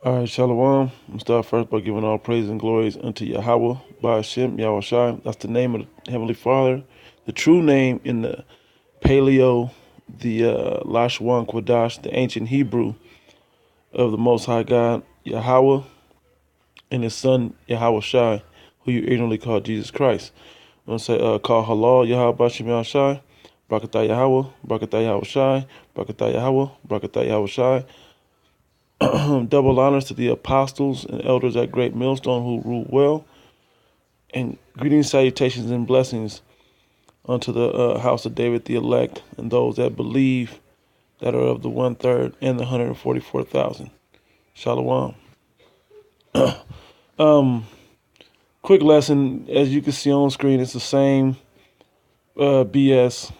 All right, Shalom. I'm gonna start first by giving all praise and glories unto Yahweh, by Hashem, Yahweh Shai. That's the name of the Heavenly Father. The true name in the Paleo, the Lashwan Quadash, the ancient Hebrew of the Most High God, Yahweh, and His Son, Yahweh Shai, who you ignorantly call Jesus Christ. I'm gonna say, call Halal, Yahweh Bashem Yahweh Shai, Brakatah Yahweh, Brakatah Yahweh Shai, Brakatah Yahweh, Brakatah Yahweh Shai. Double honors to the apostles and elders at Great Millstone who rule well, and greetings, salutations, and blessings unto the house of David, the elect, and those that believe that are of the 1/3 and the 144,000. Shalom. Um, Quick lesson, as you can see on screen, it's the same BS.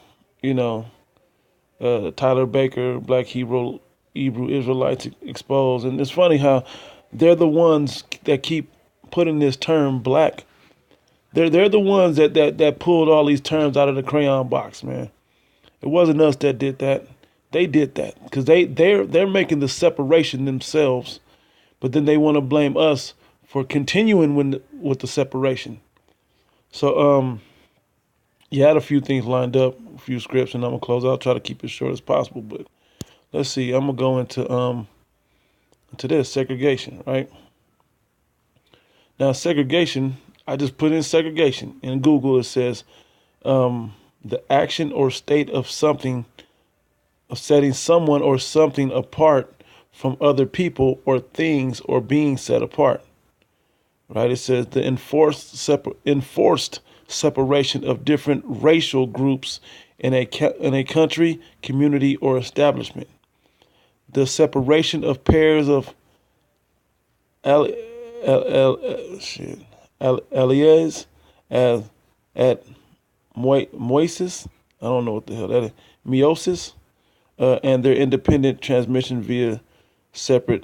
You know, Tyler Baker, Black Hebrew Israelites exposed, and it's funny how they're the ones that keep putting this term black. They're the ones that pulled all these terms out of the crayon box, man. It wasn't us that did that. They did that because they're making the separation themselves, but then they want to blame us for continuing with the separation. So you had a few things lined up, a few scripts, and I'm gonna close out. Try to keep it short as possible, but let's see. I'm gonna go into this segregation, right? Now segregation. I just put in segregation in Google. It says the action or state of something, of setting someone or something apart from other people or things, or being set apart. Right? It says the enforced separation of different racial groups in a country, community, or establishment. The separation of pairs of al- shit, alias as at moisis. I don't know what the hell that is. Meiosis, and their independent transmission via separate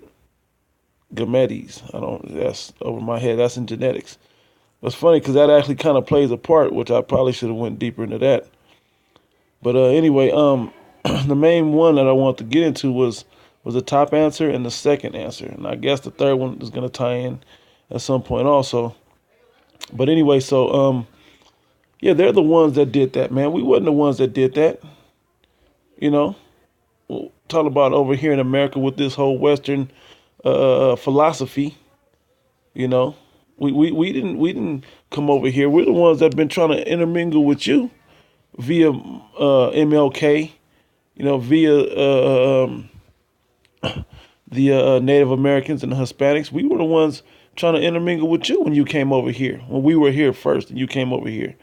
gametes. I don't. That's over my head. That's in genetics. It's funny because that actually kind of plays a part, which I probably should have went deeper into that. But anyway, the main one that I want to get into was the top answer and the second answer, and I guess the third one is going to tie in at some point also. But anyway, so yeah, they're the ones that did that, man. We wasn't the ones that did that, you know. Well, talk about over here in America with this whole Western philosophy, you know. We didn't come over here. We're the ones that have been trying to intermingle with you via MLK, you know, via the Native Americans and the Hispanics. We were the ones trying to intermingle with you when you came over here. When we were here first, and you came over here.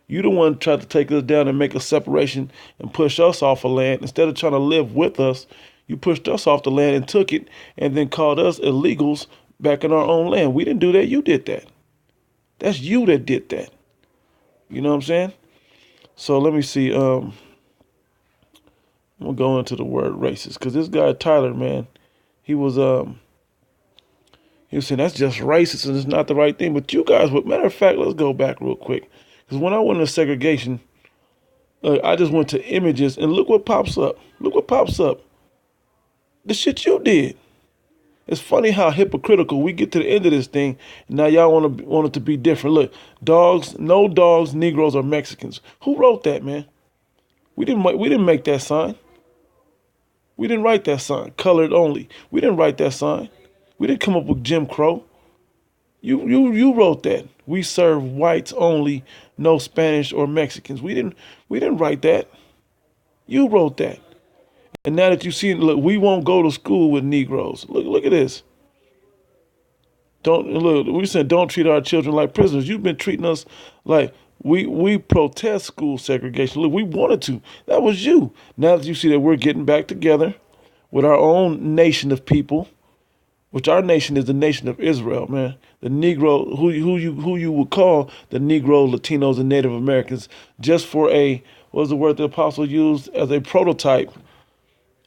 You the one tried to take us down and make a separation and push us off of land. Instead of trying to live with us, you pushed us off the land and took it and then called us illegals back in our own land. We didn't do that. You did that. That's you that did that. You know what I'm saying? So let me see. I'm gonna go into the word racist because this guy Tyler, man, he was he was saying that's just racist and it's not the right thing. But you guys, matter of fact, let's go back real quick because when I went into segregation, I just went to images and look what pops up. Look what pops up. The shit you did. It's funny how hypocritical we get to the end of this thing. And now y'all want it to be different. Look, dogs, no dogs, Negroes, or Mexicans. Who wrote that, man? We didn't make that sign. We didn't write that sign. Colored only. We didn't write that sign. We didn't come up with Jim Crow. You wrote that. We serve whites only, no Spanish or Mexicans. We didn't write that. You wrote that. And now that you see, look, we won't go to school with Negroes. Look at this. Don't look. We said don't treat our children like prisoners. You've been treating us like we protest school segregation. Look, we wanted to. That was you. Now that you see that we're getting back together with our own nation of people, which our nation is the nation of Israel, man. The Negro, who you would call the Negro, Latinos, and Native Americans, just for what was the word the apostle used as a prototype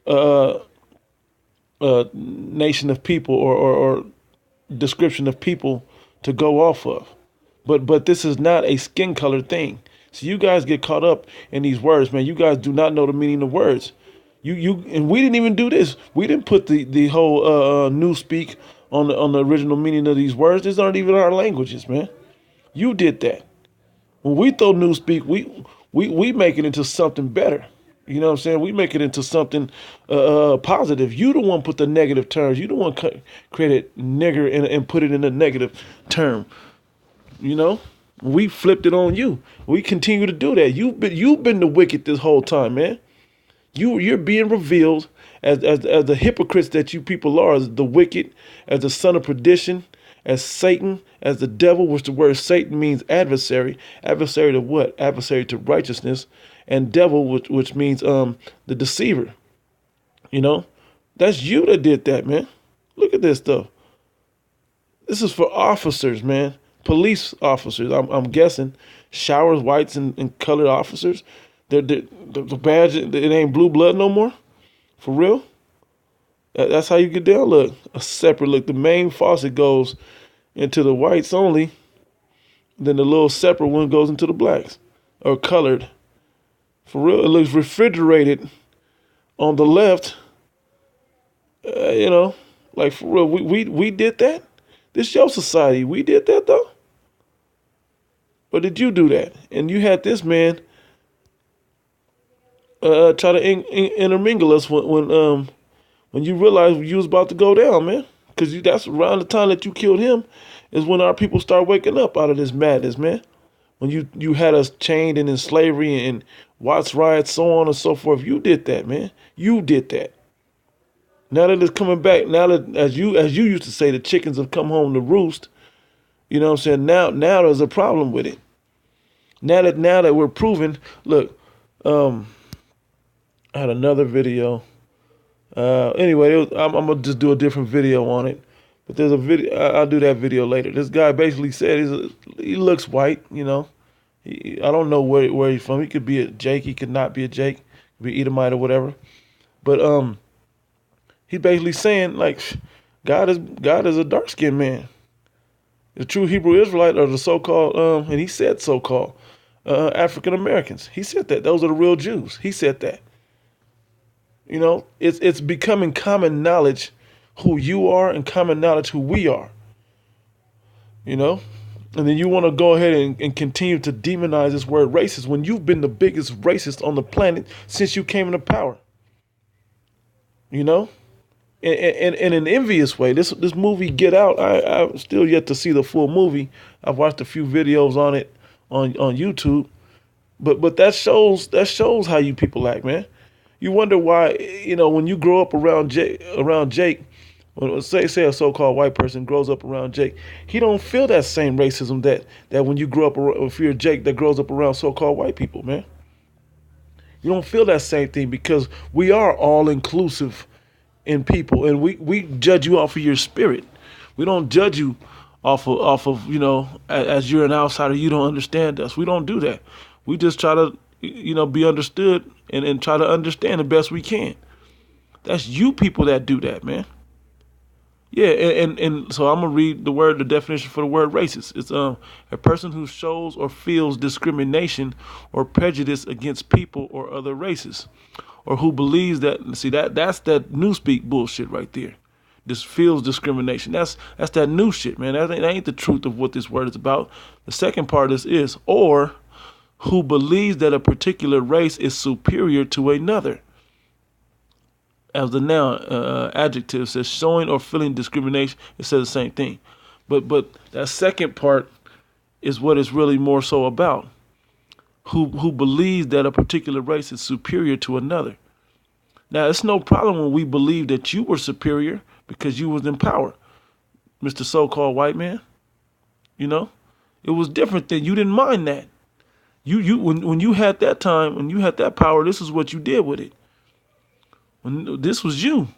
uh, nation of people or description of people to go off of. But this is not a skin color thing. So you guys get caught up in these words, man. You guys do not know the meaning of words. You and we didn't even do this. We didn't put the whole newspeak on the original meaning of these words. These aren't even our languages, man. You did that. When we throw newspeak, we make it into something better. You know what I'm saying? We make it into something positive. You the one put the negative terms. You the one created nigger and put it in a negative term. You know, we flipped it on you. We continue to do that. You've been the wicked this whole time, man. You're being revealed as the hypocrites that you people are, as the wicked, as the son of perdition, as Satan, as the devil, which the word Satan means adversary. Adversary to what? Adversary to righteousness, and devil, which means the deceiver. You know, that's you that did that, man. Look at this stuff. This is for officers, man. Police officers. I'm guessing showers, whites, and colored officers. The badge, it ain't blue blood no more. For real. That's how you get down. Look, a separate look. The main faucet goes into the whites only. Then the little separate one goes into the blacks or colored. For real, it looks refrigerated on the left. You know, like for real, we did that. This your society. We did that though. Or did you do that? And you had this man try to intermingle us when you realized you was about to go down, man. Because that's around the time that you killed him is when our people start waking up out of this madness, man. When you had us chained and in slavery and Watts riots, so on and so forth. You did that, man. You did that. Now that it's coming back, now that as you used to say, the chickens have come home to roost. You know what I'm saying? Now there's a problem with it. Now that we're proving, look, I had another video. Anyway, I'm gonna just do a different video on it. But there's a video. I'll do that video later. This guy basically said he looks white. You know, I don't know where he's from. He could be a Jake. He could not be a Jake. He could be Edomite or whatever. But he's basically saying like, God is a dark skinned man. The true Hebrew Israelite are the so-called and he said so-called African Americans. He said that those are the real Jews. He said that. You know, it's becoming common knowledge who you are and common knowledge who we are. You know, and then you want to go ahead and continue to demonize this word racist when you've been the biggest racist on the planet since you came into power. You know, in an envious way. This movie Get Out, I'm still yet to see the full movie. I've watched a few videos on it on YouTube, but that shows how you people act, man. You wonder why, you know, when you grow up around Jake, when say a so-called white person grows up around Jake, he don't feel that same racism that when you grow up if you're Jake that grows up around so-called white people, man. You don't feel that same thing because we are all inclusive in people, and we judge you off of your spirit. We don't judge you off of you know, as you're an outsider, you don't understand us. We don't do that. We just try to, you know, be understood and try to understand the best we can. That's you people that do that, man. Yeah, and so I'm gonna read the definition for the word racist. It's a person who shows or feels discrimination or prejudice against people or other races, or who believes that. See that's that newspeak bullshit right there. This feels discrimination. That's that new shit, man. That ain't the truth of what this word is about. The second part is or who believes that a particular race is superior to another. As the noun adjective says showing or feeling discrimination, it says the same thing. But that second part is what it's really more so about. Who believes that a particular race is superior to another. Now, it's no problem when we believe that you were superior because you was in power, Mr. So-called white man. You know, it was different then. You didn't mind that. When you had that time, when you had that power, this is what you did with it. When this was you.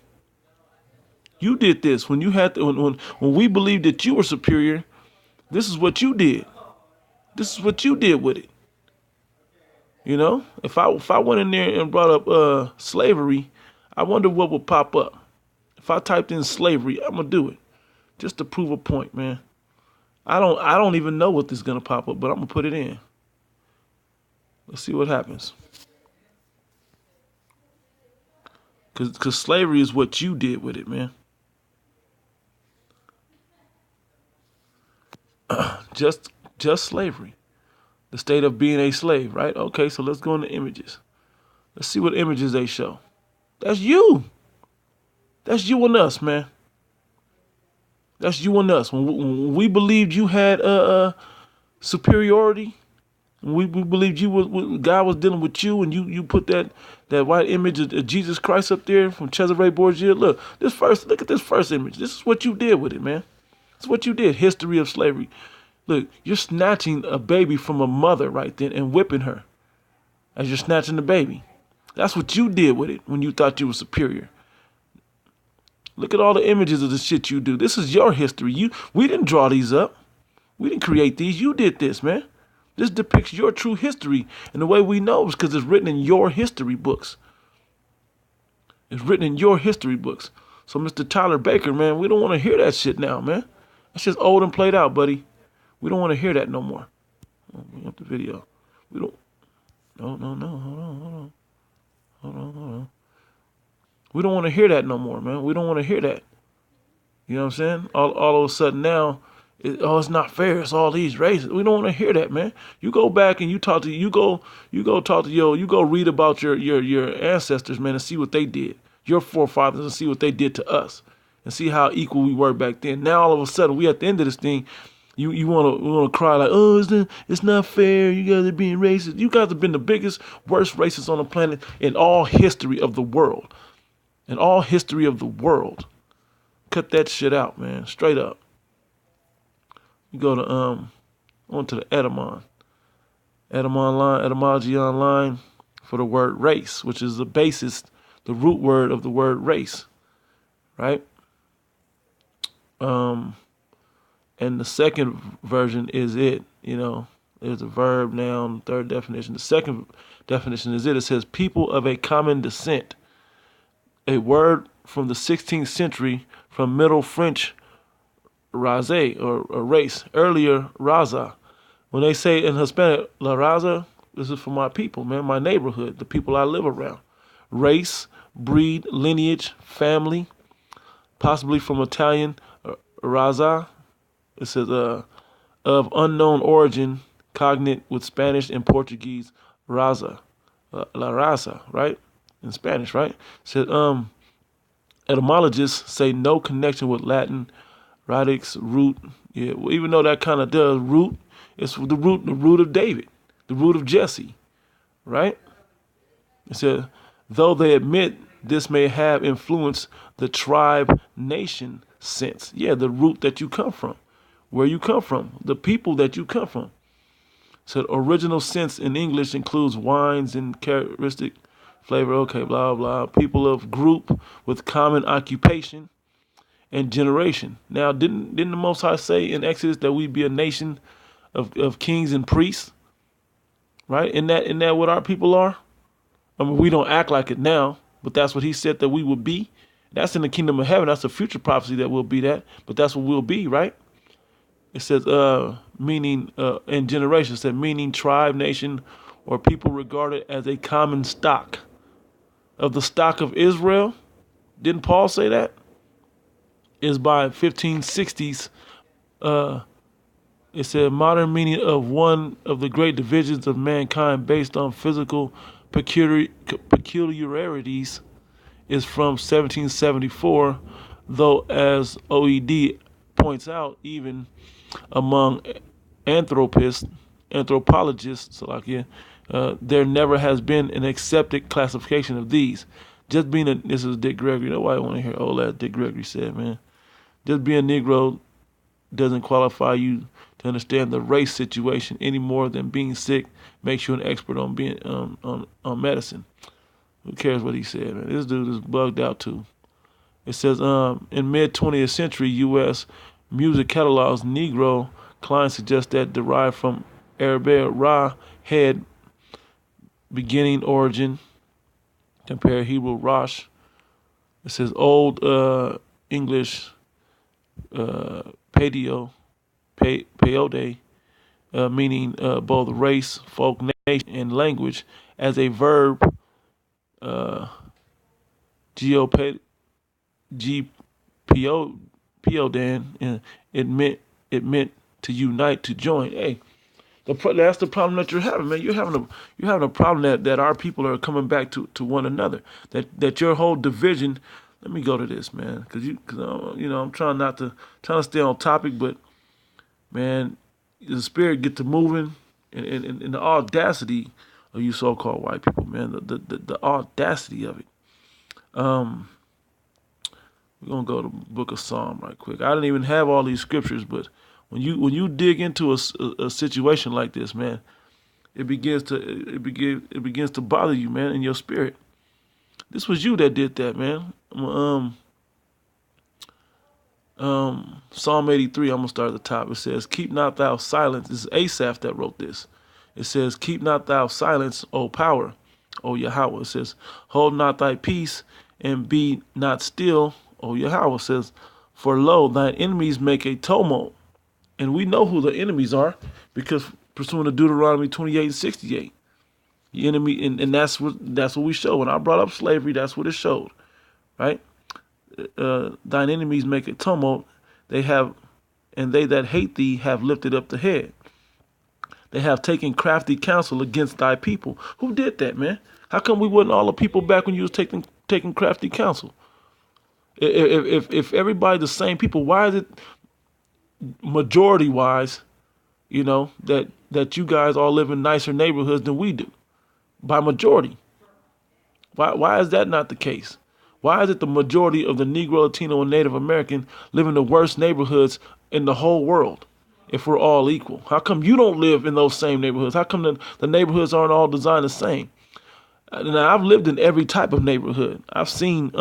You did this. When you had when we believed that you were superior, this is what you did. This is what you did with it. You know, if I went in there and brought up slavery, I wonder what would pop up. If I typed in slavery, I'm gonna do it just to prove a point, man. I don't even know what this is gonna pop up, but I'm gonna put it in. Let's see what happens. Cause slavery is what you did with it, man. just just slavery, the state of being a slave, right? Okay, so let's go into images. Let's see what images they show. That's you. That's you and us, man. That's you and us. When we believed you had superiority, we believed God was dealing with you, and you put that white image of Jesus Christ up there from Cesare Borgia. Look at this first image. This is what you did with it, man. This is what you did. History of slavery. Look, you're snatching a baby from a mother right then and whipping her as you're snatching the baby. That's what you did with it when you thought you were superior. Look at all the images of the shit you do. This is your history. We didn't draw these up. We didn't create these. You did this, man. This depicts your true history. And the way we know is because it's written in your history books. It's written in your history books. So, Mr. Tyler Baker, man, we don't want to hear that shit now, man. That's just old and played out, buddy. We don't want to hear that no more. Bring up the video. We don't. No. Hold on. We don't want to hear that no more, man. We don't want to hear that. You know what I'm saying? All of a sudden now, it's not fair. It's all these races. We don't want to hear that, man. You go back and you go talk to you go read about your ancestors, man, and see what they did. Your forefathers, and see what they did to us, and see how equal we were back then. Now all of a sudden we at the end of this thing. You wanna cry like, oh, it's not fair. You guys are being racist. You guys have been the biggest, worst racists on the planet in all history of the world. In all history of the world. Cut that shit out, man. Straight up. You go to onto the etymology online for the word race, which is the basis, the root word of the word race. Right? And the second version is it, there's a verb, noun, third definition. The second definition is it. It says people of a common descent. A word from the 16th century from Middle French race or race. Earlier, raza. When they say in Hispanic, la raza, this is for my people, man, my neighborhood, the people I live around. Race, breed, lineage, family, possibly from Italian, raza. It says of unknown origin, cognate with Spanish and Portuguese, raza, la raza, right? In Spanish, right? It says etymologists say no connection with Latin, radix, root. Yeah, well, even though that kind of does root, it's the root of David, the root of Jesse, right? It says though they admit this may have influenced the tribe nation sense. Yeah, the root that you come from. Where you come from, the people that you come from. So original sense in English includes wines and characteristic flavor. Okay, blah, blah. People of group with common occupation and generation. Now, didn't the Most High say in Exodus that we be a nation of kings and priests? Right? Isn't that what our people are? I mean, we don't act like it now, but that's what he said that we would be. That's in the kingdom of heaven. That's a future prophecy that we'll be that, but that's what we'll be, right? It says, meaning, in generation, it said, meaning tribe, nation, or people regarded as a common stock. Of the stock of Israel, didn't Paul say that? Is by 1560s, it said, modern meaning of one of the great divisions of mankind based on physical peculiarities is from 1774, though as OED points out, even among anthropologists, there never has been an accepted classification of these. Just being this is Dick Gregory. Nobody want to hear all that Dick Gregory said, man. Just being Negro doesn't qualify you to understand the race situation any more than being sick makes you an expert on being on medicine. Who cares what he said, man? This dude is bugged out too. It says, in mid 20th century U.S. music catalogs, Negro clients suggest that derived from Arabic Ra, head, beginning, origin, compare Hebrew Rosh. It says Old English peode, meaning both race, folk, nation, and language, as a verb, geoped, G P O dan, and it meant to unite, to join. Hey, that's the problem that you're having, man. You're having a problem that our people are coming back to one another. That your whole division. Let me go to this, man, because I'm trying to stay on topic, but man, the spirit get to moving, and the audacity of you so-called white people, man. The audacity of it. Um, we're gonna go to the Book of Psalm right quick. I didn't even have all these scriptures, but when you dig into a situation like this, man, it begins to bother you, man, in your spirit. This was you that did that, man. Psalm 83. I'm gonna start at the top. It says, "Keep not thou silence." This is Asaph that wrote this. It says, "Keep not thou silence, O power, O Yahweh." It says, "Hold not thy peace, and be not still, O Yahweh." It says, "For lo, thine enemies make a tumult." And we know who the enemies are, because pursuant to Deuteronomy 28:68, the enemy, and that's what we show. When I brought up slavery, that's what it showed, right? Thine enemies make a tumult. And they that hate thee have lifted up the head. They have taken crafty counsel against thy people. Who did that, man? How come we wasn't all the people back when you was taking crafty counsel? If everybody the same people, why is it majority wise, that you guys all live in nicer neighborhoods than we do? By majority. Why is that not the case? Why is it the majority of the Negro, Latino, and Native American live in the worst neighborhoods in the whole world if we're all equal? How come you don't live in those same neighborhoods? How come the neighborhoods aren't all designed the same? Now, I've lived in every type of neighborhood. I've seen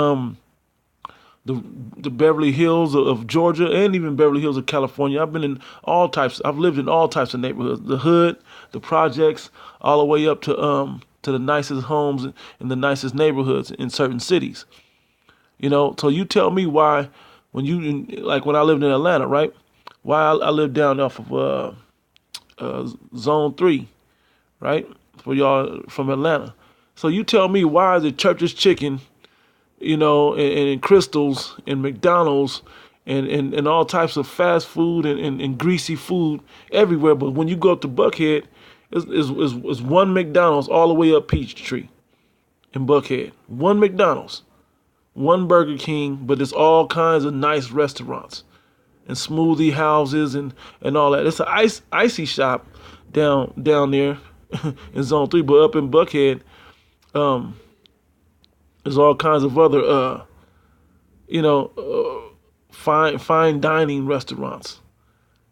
the Beverly Hills of Georgia and even Beverly Hills of California. I've lived in all types of neighborhoods. The hood, the projects, all the way up to the nicest homes in the nicest neighborhoods in certain cities. So you tell me why, when I lived in Atlanta, right? Why I lived down off of Zone 3, right? For y'all from Atlanta. So you tell me why the Church's Chicken, and Crystals and McDonald's and all types of fast food and greasy food everywhere. But when you go up to Buckhead, it's one McDonald's all the way up Peachtree in Buckhead. One McDonald's. One Burger King, but it's all kinds of nice restaurants and smoothie houses and all that. It's an icy shop down there in Zone 3, but up in Buckhead, there's all kinds of other, fine dining restaurants.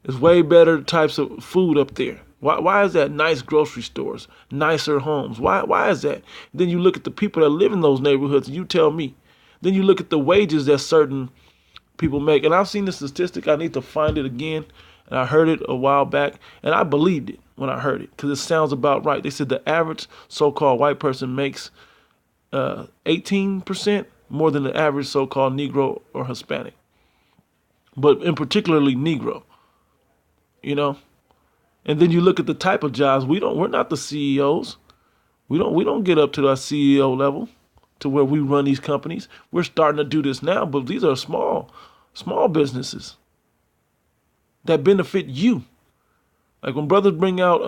There's way better types of food up there. Why is that? Nice grocery stores, nicer homes. Why is that? Then you look at the people that live in those neighborhoods and you tell me. Then you look at the wages that certain people make. And I've seen the statistic. I need to find it again. And I heard it a while back. And I believed it when I heard it, because it sounds about right. They said the average so-called white person makes 18% more than the average so-called Negro or Hispanic. But in particularly Negro. And then you look at the type of jobs. We're not the CEOs. We don't get up to our CEO level, to where we run these companies. We're starting to do this now, but these are small businesses that benefit you. Like when brothers bring out,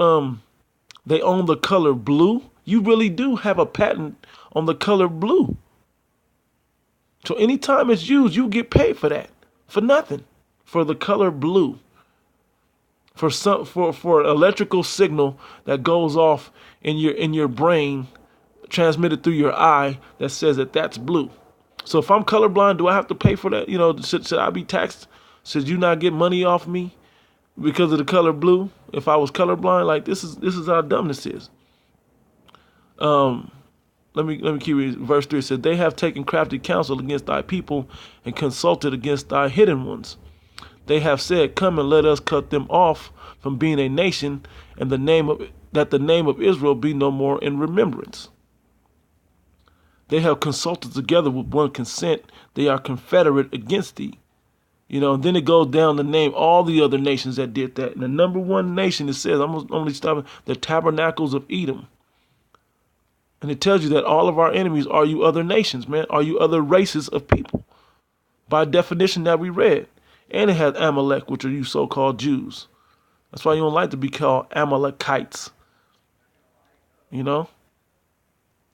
they own the color blue. You really do have a patent on the color blue. So anytime it's used, you get paid for that, for nothing, for the color blue. For an electrical signal that goes off in your brain, transmitted through your eye, that says that that's blue. So if I'm colorblind, do I have to pay for that? Should I be taxed? Should you not get money off me because of the color blue? If I was colorblind, like this is how dumb this is. Let me keep reading. Verse 3 said, "They have taken crafty counsel against thy people and consulted against thy hidden ones. They have said, come and let us cut them off from being a nation, and the name of Israel be no more in remembrance. They have consulted together with one consent. They are confederate against thee." And then it goes down to name all the other nations that did that. And the number one nation, it says, I'm only stopping, the tabernacles of Edom. And it tells you that all of our enemies are you other nations, man. Are you other races of people? By definition that we read. And it has Amalek, which are you so-called Jews. That's why you don't like to be called Amalekites. You know?